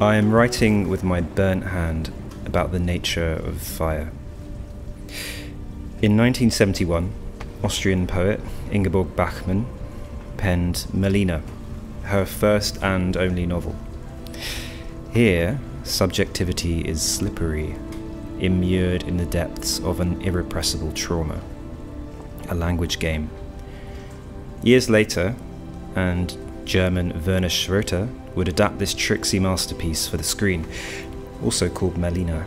I am writing with my burnt hand about the nature of fire. In 1971, Austrian poet Ingeborg Bachmann penned Malina, her first and only novel. Here, subjectivity is slippery, immured in the depths of an irrepressible trauma, a language game. Years later, and German Werner Schroeter would adapt this tricksy masterpiece for the screen, also called Malina.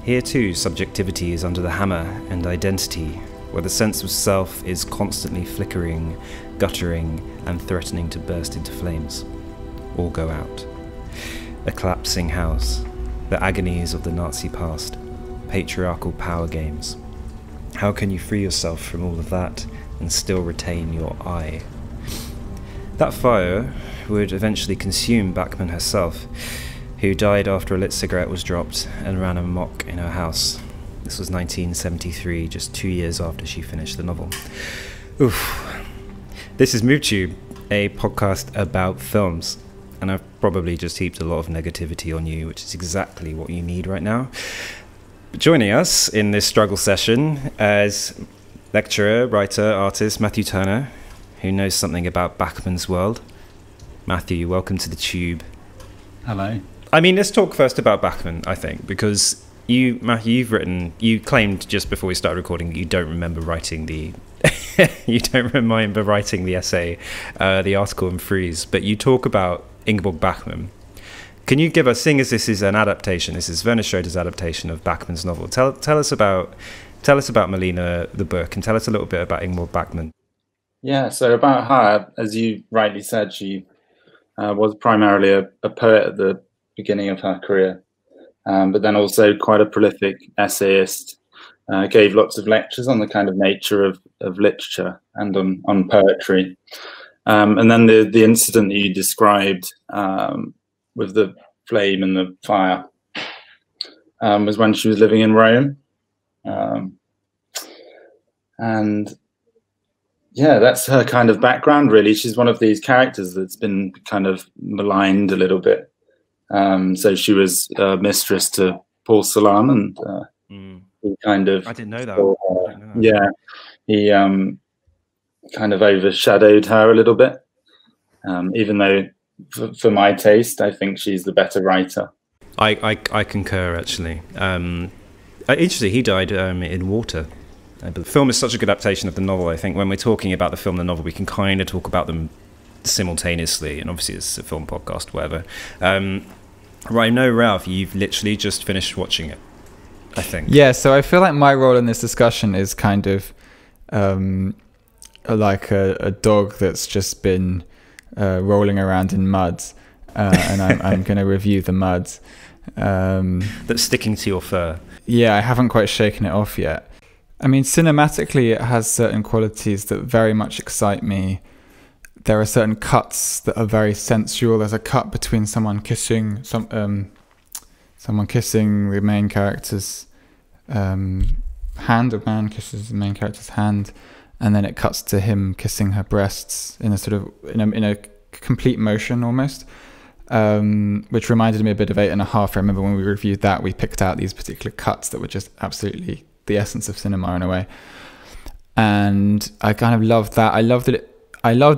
Here too, subjectivity is under the hammer, and identity, where the sense of self is constantly flickering, guttering, and threatening to burst into flames, or go out. A collapsing house, the agonies of the Nazi past, patriarchal power games. How can you free yourself from all of that and still retain your I? That fire would eventually consume Bachmann herself, who died after a lit cigarette was dropped and ran amok in her house. This was 1973, just 2 years after she finished the novel. Oof. This is MoveTube, a podcast about films, and I've probably just heaped a lot of negativity on you, which is exactly what you need right now. Joining us in this struggle session as lecturer, writer, artist Matthew Turner, who knows something about Bachmann's world. Matthew, welcome to the Tube. Hello. I mean, let's talk first about Bachmann, I think, because Matthew, you claimed just before we started recording you don't remember writing the essay, the article in Freeze, but you talk about Ingeborg Bachmann. Can you give us, seeing as this is an adaptation, this is Werner Schroeter's adaptation of Bachmann's novel, tell us about Malina, the book, and tell us a little bit about Ingeborg Bachmann. Yeah, so about her, as you rightly said, she was primarily a poet at the beginning of her career, but then also quite a prolific essayist, gave lots of lectures on the kind of nature of literature and on poetry. And then the incident that you described with the flame and the fire was when she was living in Rome. And yeah, that's her kind of background, really. She's one of these characters that's been kind of maligned a little bit. So she was mistress to Paul Celan, and he kind of... I didn't know that. Yeah, he kind of overshadowed her a little bit, even though for my taste, I think she's the better writer. I concur, actually. Interesting, he died in water. But the film is such a good adaptation of the novel. I think when we're talking about the film and the novel, we can kind of talk about them simultaneously, and obviously it's a film podcast, whatever. Right, no, Ralph, you've literally just finished watching it, I think. Yeah, so I feel like my role in this discussion is kind of like a dog that's just been rolling around in mud, and I'm going to review the mud. That's sticking to your fur. Yeah, I haven't quite shaken it off yet. I mean, cinematically, it has certain qualities that very much excite me. There are certain cuts that are very sensual. There's a cut between someone kissing the main character's hand. A man kisses the main character's hand, and then it cuts to him kissing her breasts in a sort of in a complete motion almost, which reminded me a bit of 8.5. I remember when we reviewed that, we picked out these particular cuts that were just absolutely the essence of cinema in a way, and I kind of loved that. I loved that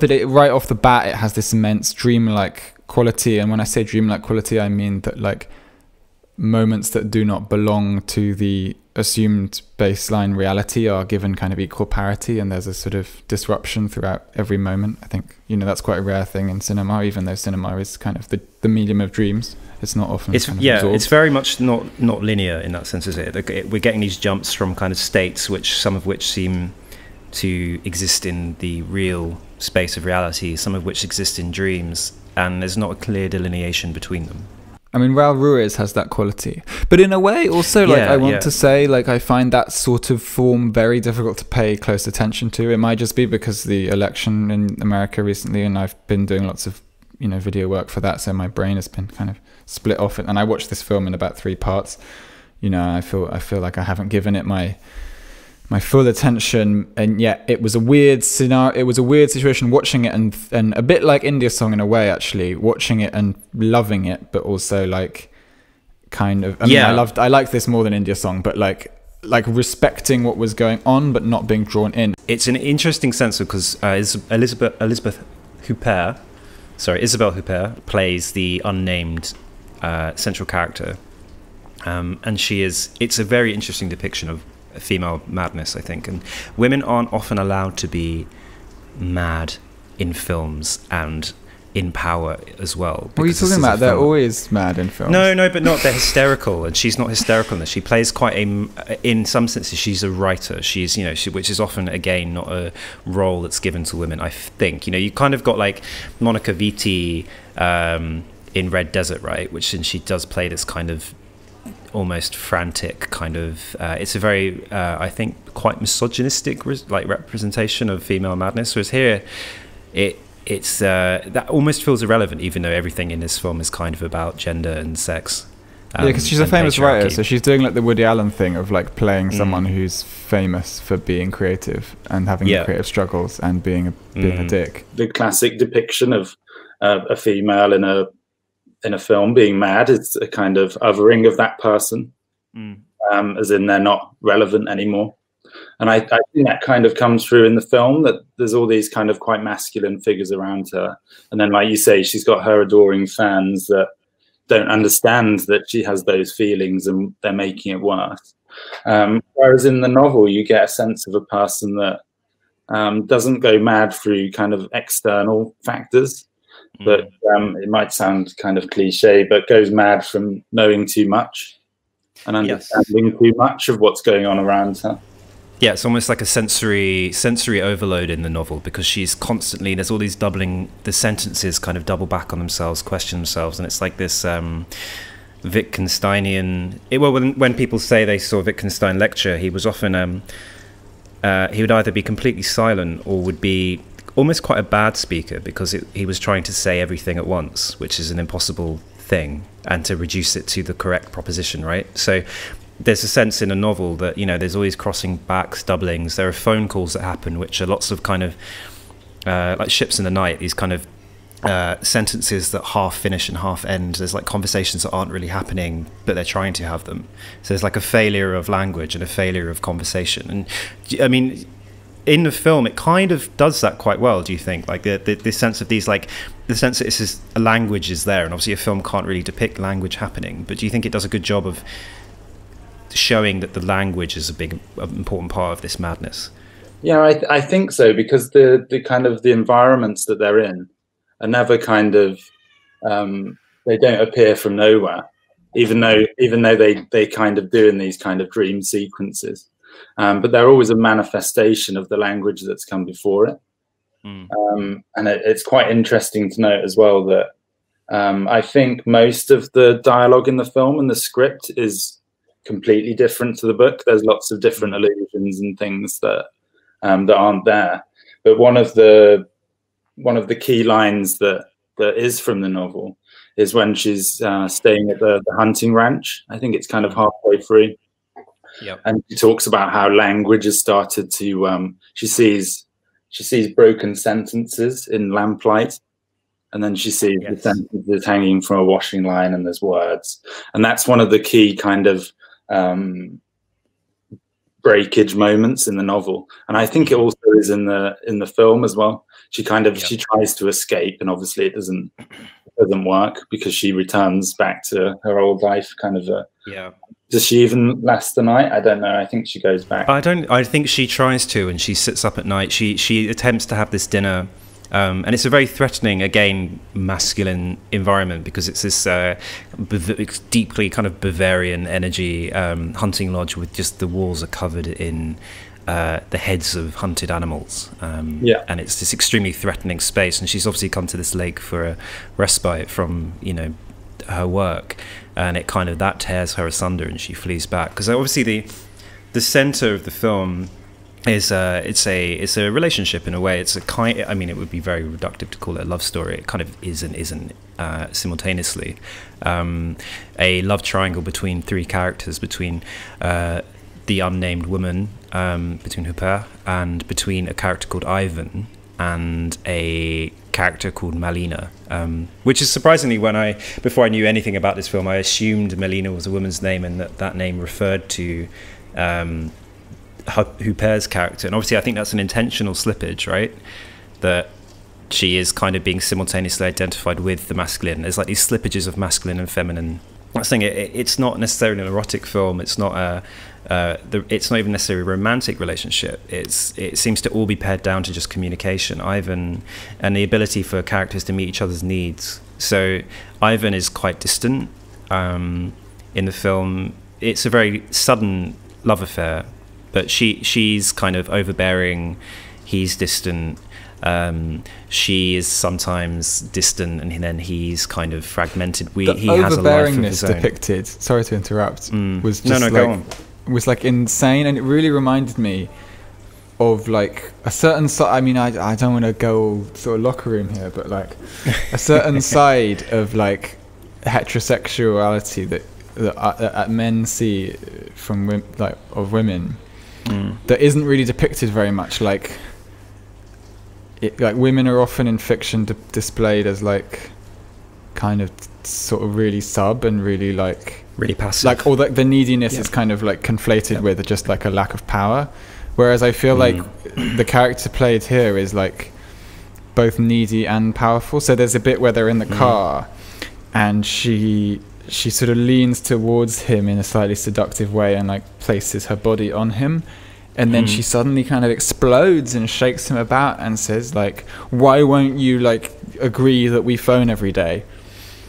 it right off the bat, it has this immense dreamlike quality, and when I say dreamlike quality, I mean that like moments that do not belong to the assumed baseline reality are given kind of equal parity, and there's a sort of disruption throughout every moment. I think, that's quite a rare thing in cinema, even though cinema is kind of the medium of dreams. It's not often it's very much not linear in that sense, is it? We're getting these jumps from kind of states, some of which seem to exist in the real space of reality, some of which exist in dreams, and there's not a clear delineation between them. I mean, Raul Ruiz has that quality, but in a way also, I want to say, I find that sort of form very difficult to pay close attention to. It might just be because the election in America recently, and I've been doing lots of video work for that, so my brain has been kind of split off it, and I watched this film in about 3 parts. I feel like I haven't given it my my full attention, and yet it was a weird scenario. It was a weird situation watching it, and a bit like India Song in a way, actually, watching it and loving it, but also like kind of. I mean, I liked this more than India Song, but like respecting what was going on, but not being drawn in. It's an interesting sense because Isabelle Huppert plays the unnamed central character, and it's a very interesting depiction of female madness, I think, and women aren't often allowed to be mad in films and in power as well. What are you talking about? They're always mad in films. No, but not. They're hysterical, and she's not hysterical in this. She plays in some senses, she's a writer. She's, which is often, again, not a role that's given to women, I think. You kind of got like Monica Vitti in Red Desert, right? And she does play this kind of almost frantic kind of it's a very I think quite misogynistic representation of female madness, whereas here it's that almost feels irrelevant, even though everything in this film is kind of about gender and sex. Yeah, because she's a famous writer, so she's doing like the Woody Allen thing of like playing someone who's famous for being creative and having creative struggles and being a dick. The classic depiction of a female in a film being mad is a kind of othering of that person, as in they're not relevant anymore. And I think that kind of comes through in the film, that there's all these kind of quite masculine figures around her. And then, like you say, she's got her adoring fans that don't understand that she has those feelings and they're making it worse. Whereas in the novel, you get a sense of a person that doesn't go mad through kind of external factors. But it might sound kind of cliche, but goes mad from knowing too much and understanding too much of what's going on around her. Yeah, it's almost like a sensory overload in the novel, because she's constantly, there's all these doubling, the sentences kind of double back on themselves, question themselves, and it's like this Wittgensteinian. When people say they saw Wittgenstein lecture, he was often he would either be completely silent or would be almost quite a bad speaker, because he was trying to say everything at once, which is an impossible thing, and to reduce it to the correct proposition, right? So there's a sense in a novel that, there's always crossing backs, doublings. There are phone calls that happen, which are lots of kind of like ships in the night, these kind of sentences that half finish and half end. There's like conversations that aren't really happening, but they're trying to have them. So there's like a failure of language and a failure of conversation. And I mean, in the film, it kind of does that quite well, do you think? Like the sense of these, like the sense that a language is there, and obviously a film can't really depict language happening, but do you think it does a good job of showing that the language is a big, important part of this madness? Yeah, I think so, because the kind of the environments that they're in are never kind of they don't appear from nowhere, even though they kind of do in these kind of dream sequences. But they're always a manifestation of the language that's come before it. And it's quite interesting to note as well that I think most of the dialogue in the film and the script is completely different to the book. There's lots of different allusions and things that aren't there. But one of the key lines that is from the novel is when she's staying at the hunting ranch. I think it's kind of halfway through. Yep. And she talks about how language has started to she sees broken sentences in lamplight, and then she sees the sentences hanging from a washing line, and there's words. And that's one of the key kind of breakage moments in the novel. And I think it also is in the film as well. She kind of she tries to escape, and obviously it doesn't work, because she returns back to her old life, kind of Does she even last the night? I don't know. I think she goes back. I think she tries to, and she sits up at night. She attempts to have this dinner, and it's a very threatening, again, masculine environment, because it's this it's deeply kind of Bavarian energy hunting lodge with just the walls are covered in the heads of hunted animals, and it's this extremely threatening space. And she's obviously come to this lake for a respite from her work, and it kind of that tears her asunder, and she flees back, because obviously the center of the film is it's a relationship in a way. It's a kind, I mean, it would be very reductive to call it a love story. It kind of is and isn't simultaneously. A love triangle between three characters, between the unnamed woman, between Huppert and between a character called Ivan and a character called Malina, which is surprisingly, before I knew anything about this film, I assumed Malina was a woman's name and that name referred to Huppert's character. And obviously I think that's an intentional slippage, right? That she is kind of being simultaneously identified with the masculine. There's like these slippages of masculine and feminine. I'm saying it's not necessarily an erotic film. It's not it's not even necessarily a romantic relationship. It seems to all be pared down to just communication. Ivan and the ability for characters to meet each other's needs. So Ivan is quite distant in the film. It's a very sudden love affair, but she's kind of overbearing. He's distant. She is sometimes distant, and then he's kind of fragmented. He has a life of his own. Depicted. Sorry to interrupt. Was just go on. Was like insane, and it really reminded me of like a certain side. I mean, I don't want to go all sort of locker room here, but like a certain side of like heterosexuality that men see from of women that isn't really depicted very much. Like women are often in fiction displayed as like kind of sort of really sub and really like really passive, like all the neediness is kind of like conflated with just like a lack of power, whereas I feel like the character played here is like both needy and powerful. So there's a bit where they're in the car and she sort of leans towards him in a slightly seductive way and like places her body on him, and then she suddenly kind of explodes and shakes him about and says like, why won't you like agree that we phone every day?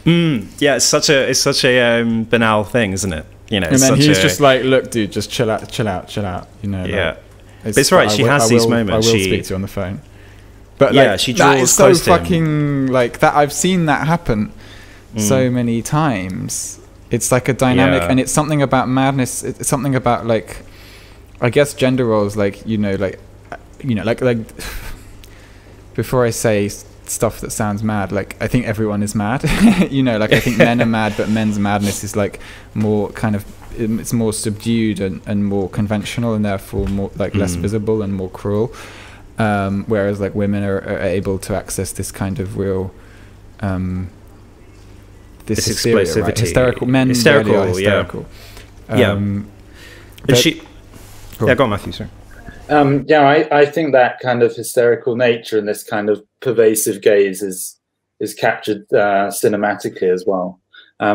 Yeah, it's such a banal thing, isn't it? You know, and then he's just like, look, dude, just chill out. You know, yeah. Like, but it's right. She has these moments. I will speak to you on the phone. But yeah, like, she draws that is so close to him. fucking like that. I've seen that happen so many times. It's like a dynamic, and it's something about madness. It's something about like, I guess gender roles. Like like before I say stuff that sounds mad, like I think everyone is mad. Like I think men are mad, but men's madness is like more kind of, it's more subdued and more conventional, and therefore more like less visible and more cruel, whereas like women are able to access this kind of real this hysteria, explosivity, right? Hysterical men, hysterical, really are hysterical. Go on, Matthew, sorry. I think that kind of hysterical nature and this kind of pervasive gaze is captured cinematically as well.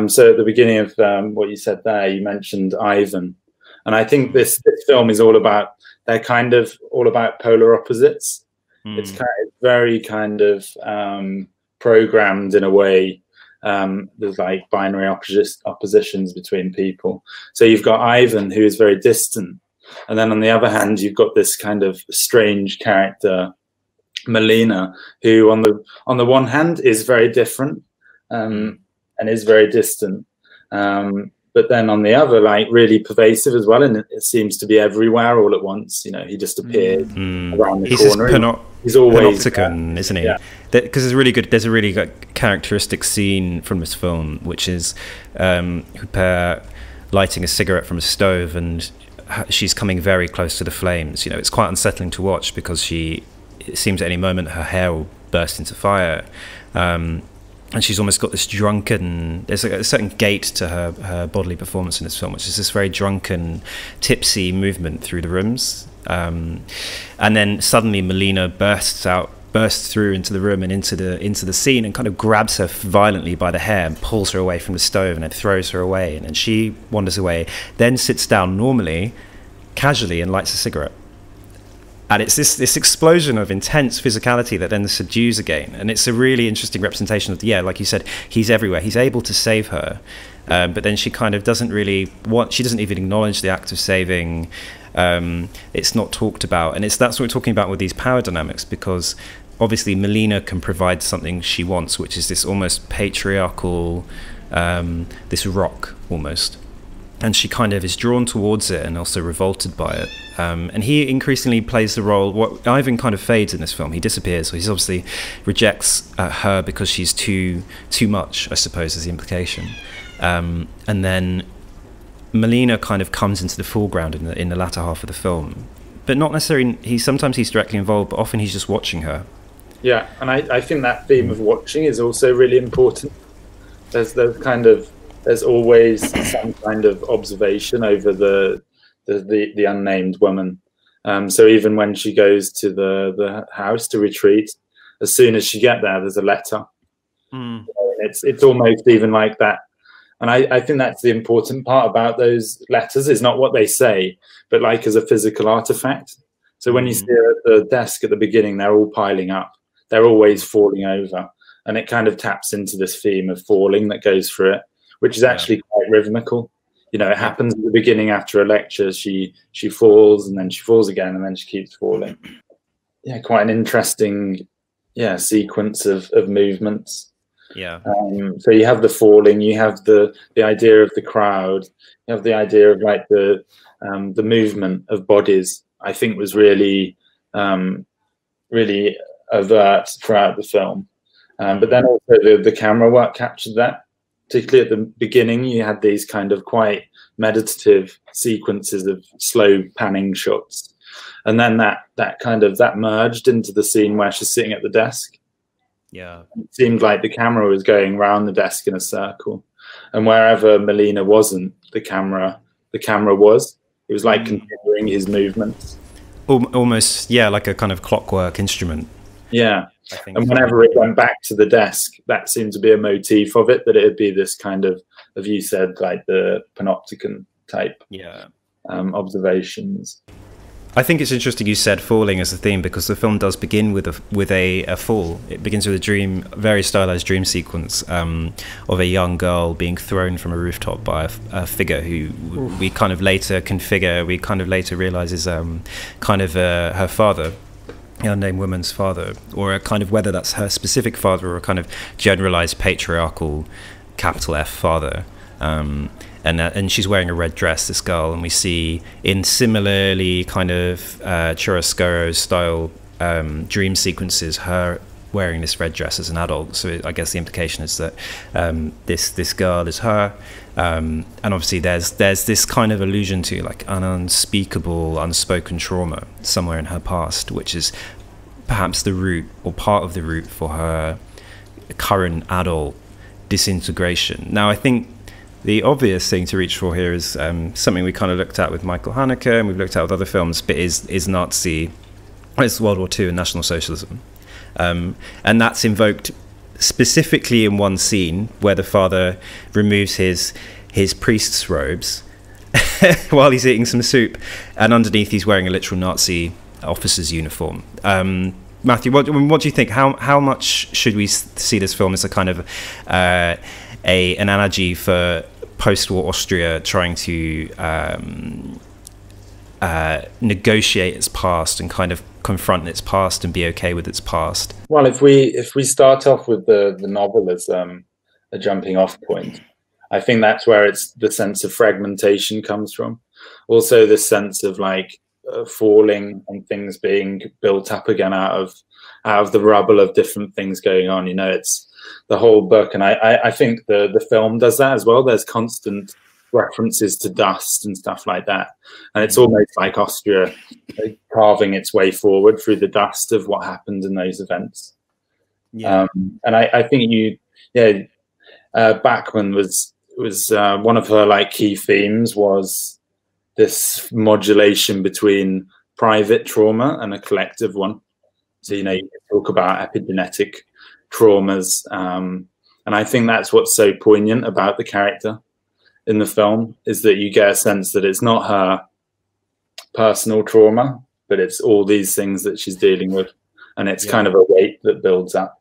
So at the beginning of what you said there, you mentioned Ivan, and I think this film is all about polar opposites. It's very kind of programmed in a way. There's like binary oppositions between people. So you've got Ivan, who is very distant. And then on the other hand, you've got this kind of strange character, Malina, who on the one hand is very different and is very distant. But then on the other, like really pervasive as well. And it seems to be everywhere all at once. He just appeared around the corner. He's always panopticon, isn't he? Because there's a really good characteristic scene from this film, which is Huppert lighting a cigarette from a stove, and she's coming very close to the flames. It's quite unsettling to watch because it seems at any moment her hair will burst into fire, and she's almost got this drunken. There's a certain gait to her bodily performance in this film, which is this very drunken, tipsy movement through the rooms, and then suddenly Malina bursts through into the room and into the scene and kind of grabs her violently by the hair and pulls her away from the stove and then throws her away, and then she wanders away, then sits down normally, casually, and lights a cigarette. And it's this explosion of intense physicality that then subdues again, and it's a really interesting representation of like you said, he's everywhere. He's able to save her, but then she kind of doesn't even acknowledge the act of saving. It's not talked about, and that's what we're talking about with these power dynamics, because obviously Malina can provide something she wants, which is this almost patriarchal, this rock almost, and she kind of is drawn towards it and also revolted by it. And he increasingly plays the role. What Ivan kind of fades in this film. He disappears. So he obviously rejects her because she's too much, I suppose, is the implication. And then Malina kind of comes into the foreground in the latter half of the film, but not necessarily. Sometimes he's directly involved, but often he's just watching her. Yeah, and I think that theme of watching is also really important. There's always some kind of observation over the unnamed woman. So even when she goes to the house to retreat, as soon as she gets there, there's a letter. It's almost even like that. And I think that's the important part about those letters, is not what they say, but like as a physical artifact. So when you see her at the desk at the beginning, they're all piling up. They're always falling over. And it kind of taps into this theme of falling that goes through it, which is actually quite rhythmical. You know, it happens at the beginning after a lecture. She falls, and then she falls again, and then she keeps falling. Yeah, quite an interesting sequence of movements. Yeah. So you have the falling, you have the idea of the crowd, you have the idea of like the movement of bodies. I think was really really overt throughout the film. But then also the camera work captured that. Particularly at the beginning, you had these kind of quite meditative sequences of slow panning shots, and then that merged into the scene where she's sitting at the desk. Yeah, it seemed like the camera was going around the desk in a circle, and wherever Malina wasn't, the camera was. It was like continuing his movements, almost like a kind of clockwork instrument. Yeah. And whenever it went back to the desk, that seemed to be a motif of it, that it would be this kind of you said, like the panopticon type observations. I think it's interesting you said falling as a theme, because the film does begin with a fall. It begins with a very stylized dream sequence of a young girl being thrown from a rooftop by a figure who we kind of later realize is kind of her father. Unnamed woman's father, or a kind of, whether that's her specific father or a kind of generalized patriarchal capital F father, and she's wearing a red dress, this girl, and we see in similarly kind of chiaroscuro style dream sequences her wearing this red dress as an adult. So I guess the implication is that this girl is her, and obviously there's this kind of allusion to like an unspeakable, unspoken trauma somewhere in her past, which is perhaps the root or part of the root for her current adult disintegration. Now, I think the obvious thing to reach for here is something we kind of looked at with Michael Haneke, and we've looked at with other films, but is World War II and National Socialism. And that's invoked specifically in one scene where the father removes his priest's robes while he's eating some soup, and underneath he's wearing a literal Nazi officer's uniform. Matthew, what do you think? How much should we see this film as a kind of an analogy for post-war Austria trying to negotiate its past and kind of confront its past and be okay with its past? Well, if we start off with the novel as a jumping off point, I think that's where the sense of fragmentation comes from. Also, this sense of like falling and things being built up again out of the rubble of different things going on. You know, it's the whole book, and I think the film does that as well. There's constant references to dust and stuff like that, and it's almost like Austria carving its way forward through the dust of what happened in those events. And I think Bachmann was one of her like key themes was this modulation between private trauma and a collective one. So you talk about epigenetic traumas, and I think that's what's so poignant about the character in the film, is that you get a sense that it's not her personal trauma, but it's all these things that she's dealing with, and it's kind of a weight that builds up.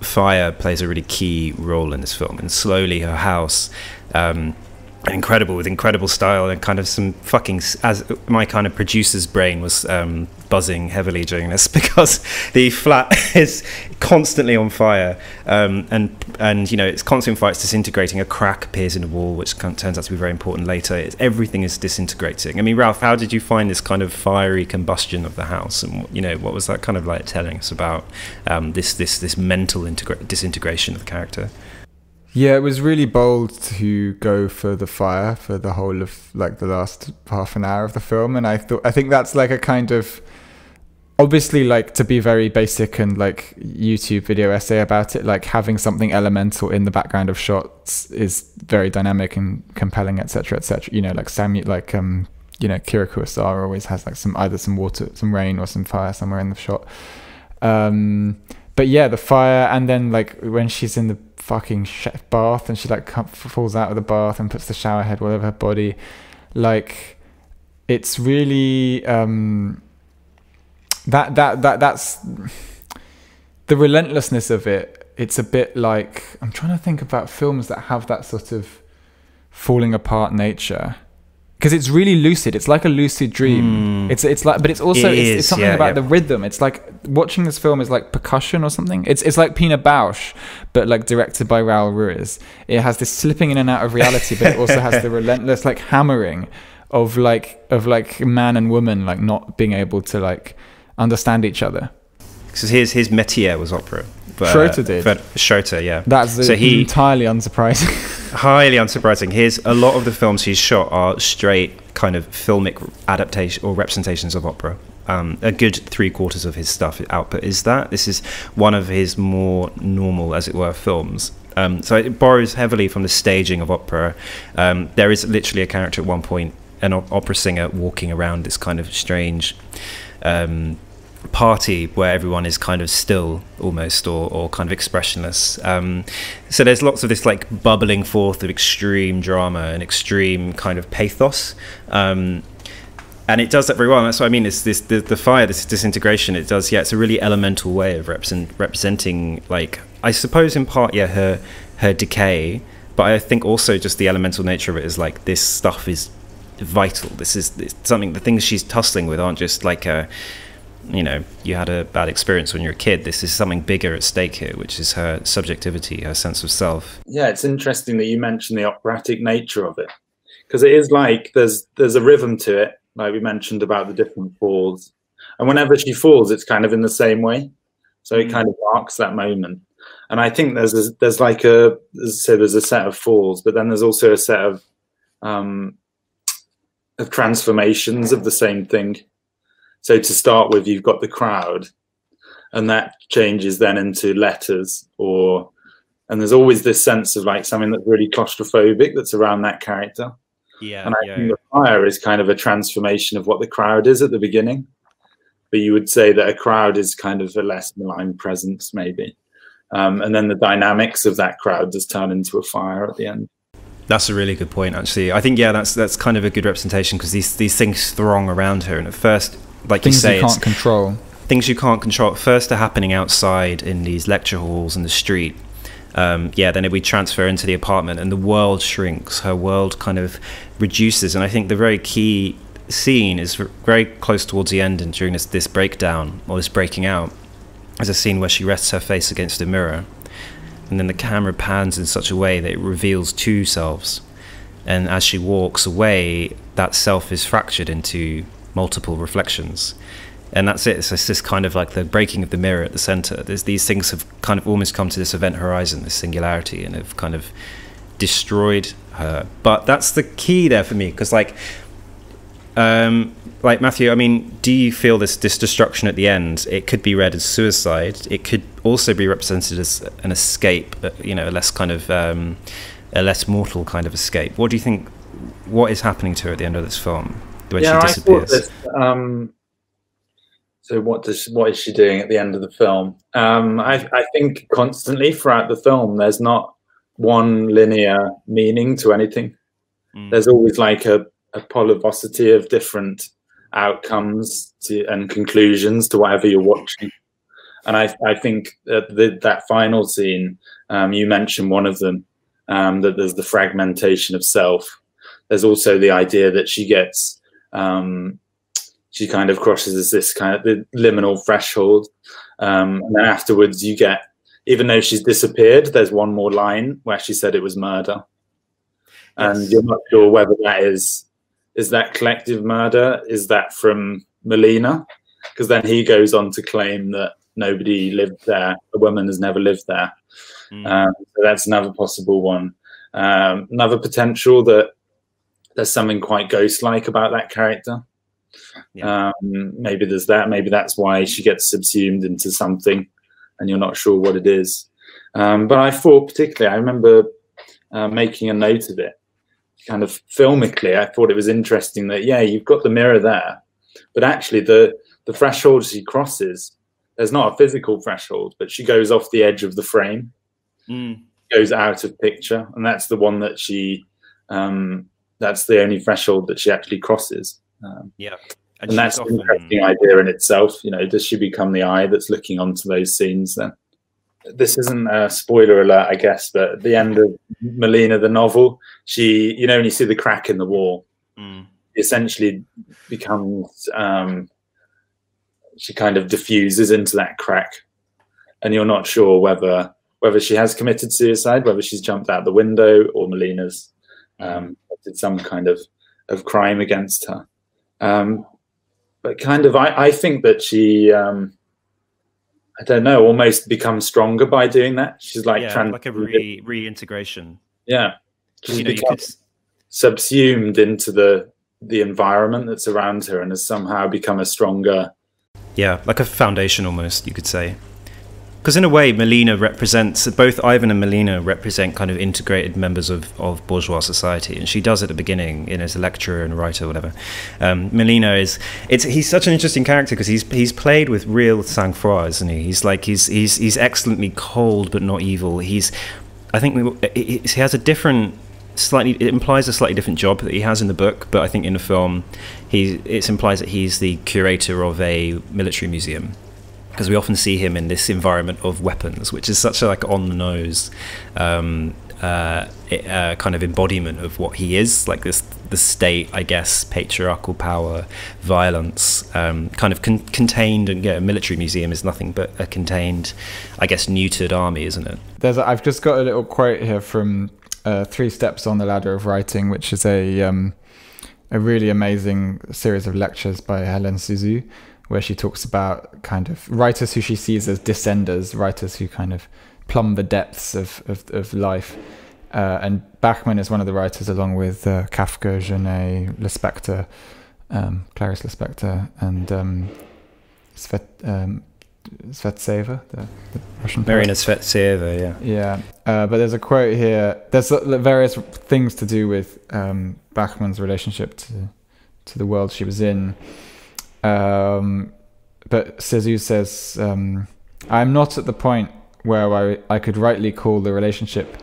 Fire plays a really key role in this film, and slowly her house, with incredible style and kind of some fucking, as my kind of producer's brain was buzzing heavily during this, because the flat is constantly on fire, and it's constantly on fire. It's disintegrating. A crack appears in the wall, which turns out to be very important later. Everything is disintegrating. I mean, Ralph, how did you find this kind of fiery combustion of the house, and what was that kind of like telling us about this mental disintegration of the character? Yeah, it was really bold to go for the fire for the whole of like the last half an hour of the film, and I think that's like a kind of, obviously, like, to be very basic and like YouTube video essay about it, like having something elemental in the background of shots is very dynamic and compelling, etc., etc. You know, like you know, Kira Kurosawa always has like either some water, some rain, or some fire somewhere in the shot. But yeah, the fire, and then like when she's in the fucking bath and she like falls out of the bath and puts the shower head all over her body, like it's really that's the relentlessness of it. It's a bit like, I'm trying to think about films that have that sort of falling apart nature, because it's really lucid. It's like a lucid dream. It's like, but it's also it's something about the rhythm. It's like watching this film is like percussion or something. It's like Pina Bausch, but like directed by Raul Ruiz. It has this slipping in and out of reality, but it also has the relentless like hammering of like man and woman like not being able to like understand each other. Because his métier was opera. But Schroeder did. Schroeder, yeah. That's entirely unsurprising. Highly unsurprising. A lot of the films he's shot are straight kind of filmic adaptation or representations of opera. A good 3/4 of his output is that. This is one of his more normal, as it were, films. So it borrows heavily from the staging of opera. There is literally a character at one point, an opera singer walking around this kind of strange party where everyone is kind of still almost, or kind of expressionless. So there's lots of this like bubbling forth of extreme drama and extreme kind of pathos. And it does that very well. And that's what I mean. It's the fire, this disintegration. It does, yeah. It's a really elemental way of representing, like, I suppose in part, yeah, her decay. But I think also just the elemental nature of it is like, this stuff is vital. It's something. The things she's tussling with aren't just like you know, you had a bad experience when you were a kid. This is something bigger at stake here, which is her subjectivity, her sense of self. Yeah, it's interesting that you mentioned the operatic nature of it, because it is like there's a rhythm to it. Like we mentioned about the different falls, and whenever she falls, it's kind of in the same way, so it kind of marks that moment. And I think there's a set of falls, but then there's also a set of transformations of the same thing. So to start with, you've got the crowd, and that changes then into letters, and there's always this sense of like something that's really claustrophobic that's around that character. Yeah, and I think the fire is kind of a transformation of what the crowd is at the beginning. But you would say that a crowd is kind of a less malign presence, maybe. And then the dynamics of that crowd just turn into a fire at the end. That's a really good point, actually. I think, yeah, that's kind of a good representation, because these things throng around her, and at first, like you say, things you can't control. Things you can't control. At first, are happening outside in these lecture halls in the street. Yeah, then we transfer into the apartment, and the world shrinks. Her world kind of reduces, and I think the very key scene is very close towards the end, and during this breakdown, or this breaking out, is a scene where she rests her face against a mirror, and then the camera pans in such a way that it reveals two selves, and as she walks away, that self is fractured into multiple reflections. And that's it. So it's this kind of like the breaking of the mirror at the center. These things have kind of almost come to this event horizon, this singularity, and have kind of destroyed her. But that's the key there for me, because like Matthew, I mean, do you feel this destruction at the end? It could be read as suicide. It could also be represented as an escape, you know, a less kind of a less mortal kind of escape. What do you think? What is happening to her at the end of this film when she disappears? I thought this, so what is she doing at the end of the film? I think constantly throughout the film, there's not one linear meaning to anything. There's always like a polyvocity of different outcomes and conclusions to whatever you're watching. And I think that final scene, you mentioned one of them, that there's the fragmentation of self. There's also the idea that she gets... she kind of crosses this kind of the liminal threshold. And then afterwards you get, even though she's disappeared, there's one more line where she said it was murder. And you're not sure whether that is that collective murder? Is that from Malina? Because then he goes on to claim that nobody lived there. A woman has never lived there. So that's another possible one. Another potential that there's something quite ghost-like about that character. Yeah. Maybe there's that. Maybe that's why she gets subsumed into something and you're not sure what it is. But I thought particularly, I remember making a note of it, kind of filmically. I thought it was interesting that, yeah, you've got the mirror there, but actually the threshold she crosses, there's not a physical threshold, but she goes off the edge of the frame, goes out of picture, and that's the one that she, that's the only threshold that she actually crosses. Yeah. And that's an interesting idea in itself. You know, does she become the eye that's looking onto those scenes then? This isn't a spoiler alert, I guess, but at the end of Malina, the novel, she, you know, when you see the crack in the wall, essentially becomes, she kind of diffuses into that crack, and you're not sure whether she has committed suicide, whether she's jumped out the window, or Malina's did some kind of crime against her. But kind of, I think that she, I don't know, almost becomes stronger by doing that. She's like, like a reintegration. Yeah, she's become subsumed into the environment that's around her and has somehow become a stronger. Yeah, like a foundation almost, you could say. Because in a way, Malina represents, both Ivan and Malina represent kind of integrated members of bourgeois society, and she does at the beginning, you know, as a lecturer and a writer or whatever. Malina he's such an interesting character because he's played with real sang-froid, isn't he? He's excellently cold but not evil. I think he has a different, it implies a slightly different job that he has in the book, but I think in the film, it implies that he's the curator of a military museum. Because we often see him in this environment of weapons, which is such a like on the nose kind of embodiment of what he is, like the state, I guess, patriarchal power, violence, kind of contained. And a military museum is nothing but a contained, I guess, neutered army, isn't it? I've just got a little quote here from 3 Steps on the Ladder of Writing, which is a really amazing series of lectures by Hélène Cixous, where she talks about kind of writers who she sees as descenders, writers who kind of plumb the depths of life. And Bachmann is one of the writers, along with Kafka, Genet, Lispector, Clarice Lispector, and Svetseva, the Russian poet. Marina Svetseva, yeah. Yeah, but there's a quote here. There's various things to do with Bachmann's relationship to the world she was in. But Cixous says, I'm not at the point where I could rightly call the relationship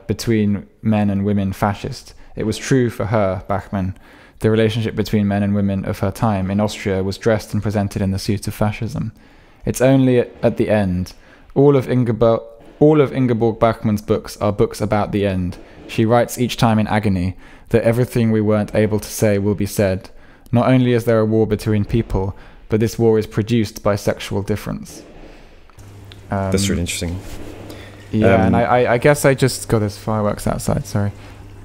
between men and women fascist. It was true for her, Bachmann. The relationship between men and women of her time in Austria was dressed and presented in the suit of fascism. It's only at the end. All of Ingeborg Bachmann's books are books about the end. She writes each time in agony that everything we weren't able to say will be said. Not only is there a war between people, but this war is produced by sexual difference. That's really interesting. Yeah, and I guess I just got this fireworks outside, sorry.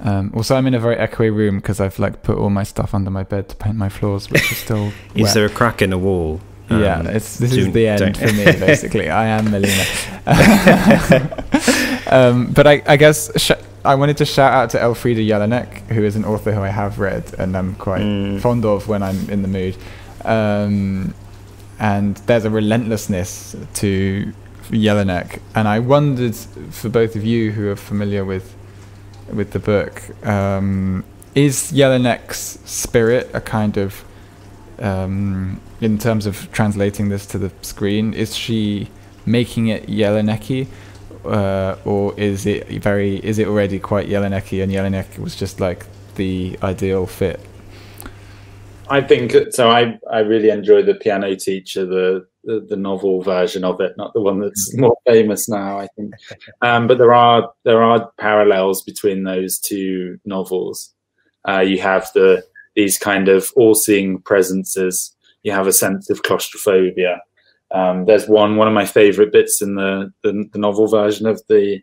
Also, I'm in a very echoey room because I've like put all my stuff under my bed to paint my floors, which is still wet. Is there a crack in the wall? Yeah, this is the end for me, basically. I am Malina. But I guess I wanted to shout out to Elfriede Jelinek, who is an author who I have read and I'm quite fond of when I'm in the mood. And there's a relentlessness to Jelinek. And I wondered, for both of you who are familiar with the book, is Jelinek's spirit a kind of, in terms of translating this to the screen, is she making it Jelinek-y? Or is it already quite Jelinek-y, and Jelinek was just like the ideal fit? I think so. I really enjoy The Piano Teacher, the novel version of it, not the one that's more famous now, I think. But there are parallels between those two novels. You have these kind of all-seeing presences. You have a sense of claustrophobia. There's one of my favorite bits in the novel version of The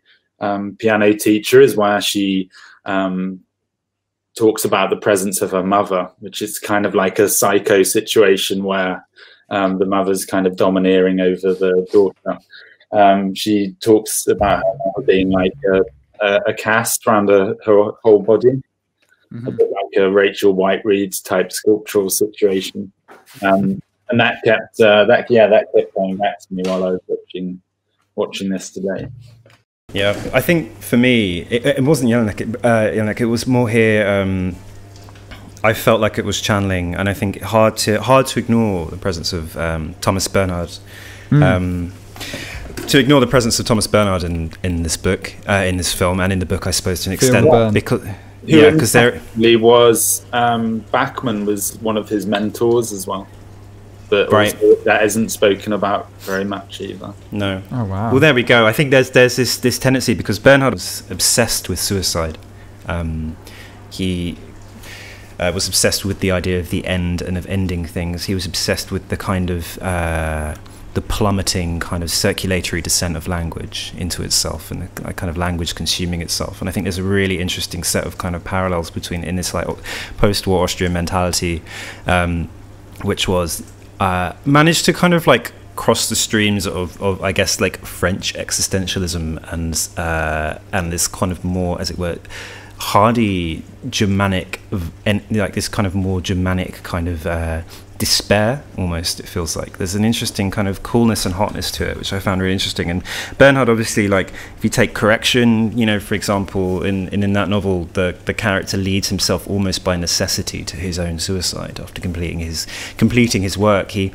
Piano Teacher is where she talks about the presence of her mother, which is kind of like a psycho situation where the mother's kind of domineering over the daughter. She talks about her being like a cast around her whole body, a bit like a Rachel White-Reed type sculptural situation. And that kept that kept going back to me while I was watching this today. Yeah, I think for me, it wasn't Jelinek, it was more here. I felt like it was channeling, and I think hard to ignore the presence of Thomas Bernhard. To ignore the presence of Thomas Bernhard in this book, in this film, and in the book, I suppose, to an extent, because there was Bachmann was one of his mentors as well. But that isn't spoken about very much either. No. Oh wow. Well, there we go. I think there's this tendency, because Bernhard was obsessed with suicide. He was obsessed with the idea of the end and of ending things. He was obsessed with the kind of the plummeting kind of circulatory descent of language into itself, and the kind of language consuming itself. And I think there's a really interesting set of kind of parallels between in this like post-war Austrian mentality, which was managed to kind of like cross the streams of I guess like French existentialism and this kind of more, as it were, hardy Germanic, and like this kind of more Germanic kind of despair, almost. It feels like there's an interesting kind of coolness and hotness to it, which I found really interesting. And Bernhard, obviously, like if you take correction, you know, for example, in that novel, the character leads himself almost by necessity to his own suicide after completing his work. He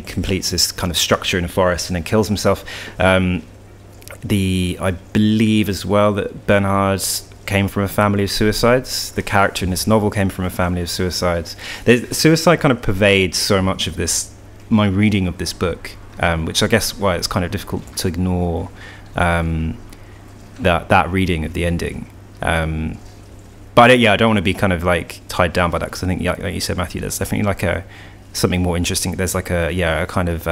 completes this kind of structure in a forest and then kills himself. I believe as well that Bernhard came from a family of suicides. The character in this novel came from a family of suicides. Suicide kind of pervades so much of this, my reading of this book, which I guess why it's kind of difficult to ignore that reading of the ending. But I don't want to be kind of like tied down by that, because I think, like you said, Matthew, there's definitely like something more interesting. There's like a kind of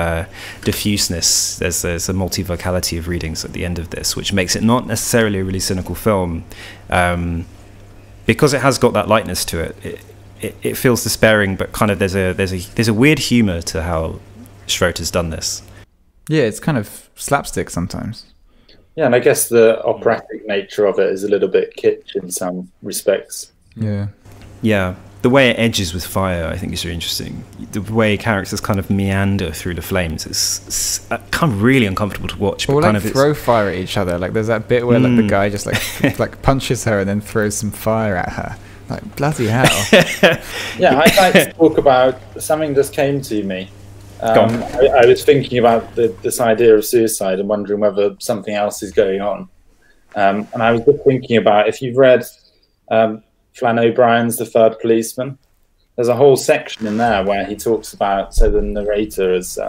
diffuseness. There's a multivocality of readings at the end of this, which makes it not necessarily a really cynical film, because it has got that lightness to it. It feels despairing, but kind of there's a weird humor to how Schroeder's done this. Yeah, it's kind of slapstick sometimes. Yeah, and I guess the operatic nature of it is a little bit kitsch in some respects. Yeah. The way it edges with fire, I think, is really interesting. The way characters kind of meander through the flames is kind of really uncomfortable to watch. Or like throw fire at each other. Like there's that bit where like the guy just like punches her and then throws some fire at her. Like bloody hell. Yeah, I'd like to talk about something just came to me. I was thinking about this idea of suicide and wondering whether something else is going on. And I was just thinking about, if you've read Flann O'Brien's The Third Policeman, there's a whole section in there where he talks about, so the narrator has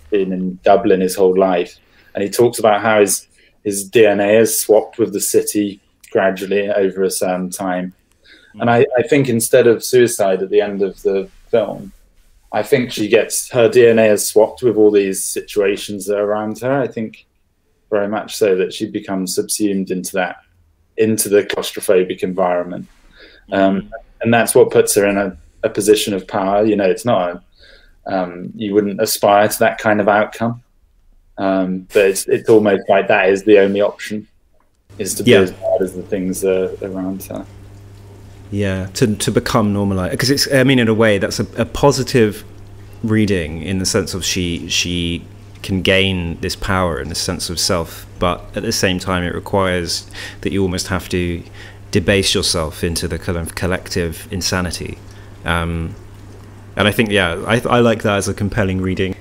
been in Dublin his whole life, and he talks about how his DNA has swapped with the city gradually over a certain time. And I think instead of suicide at the end of the film, I think her DNA has swapped with all these situations that are around her. I think very much so that she becomes subsumed into the claustrophobic environment. And that's what puts her in a position of power. You know, it's not you wouldn't aspire to that kind of outcome. But it's almost like that is the only option, is to be as bad as the things around her. Yeah, to become normalized. Because it's, I mean, in a way, that's a positive reading, in the sense of she can gain this power and this sense of self, but at the same time it requires that you almost have to debase yourself into the kind of collective insanity. And I think, I like that as a compelling reading.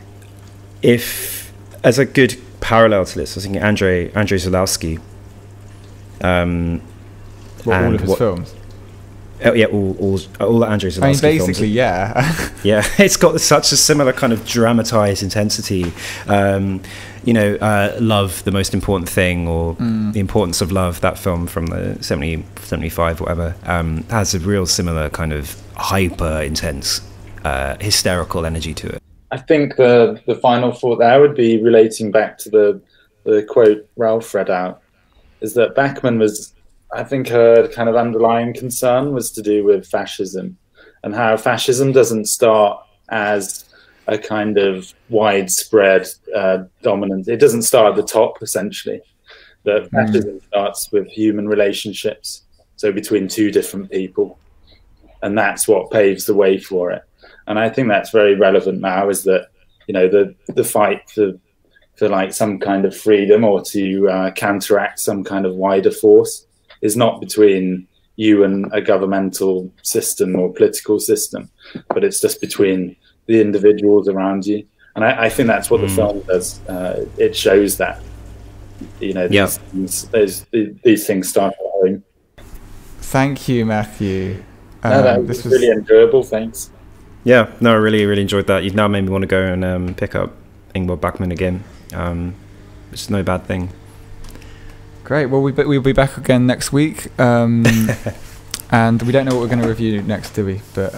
If, as a good parallel to this, I was thinking Andrzej Zulawski. All of his films? Oh yeah, all the Andrzej Zulawski films. Basically, yeah. Yeah, it's got such a similar kind of dramatized intensity. Love, the most important thing, or The Importance of Love, that film from the 75 or whatever, has a real similar kind of hyper intense, hysterical energy to it. I think the final thought there would be relating back to the quote Ralph read out, is that Bachmann was, I think her kind of underlying concern was to do with fascism, and how fascism doesn't start as a kind of widespread dominance. It doesn't start at the top, essentially. The fascism starts with human relationships, so between two different people, and that's what paves the way for it. And I think that's very relevant now, is that, you know, the fight for like some kind of freedom, or to counteract some kind of wider force, is not between you and a governmental system or political system, but it's just between the individuals around you. And I think that's what the film does. It shows that, you know, these things start at home. Thank you, Matthew. No, that was really enjoyable. Thanks. Yeah, no, I really, really enjoyed that. You've now made me want to go and pick up Ingeborg Bachmann again. It's no bad thing. Great. Well, we'll be back again next week, and we don't know what we're going to review next, do we? But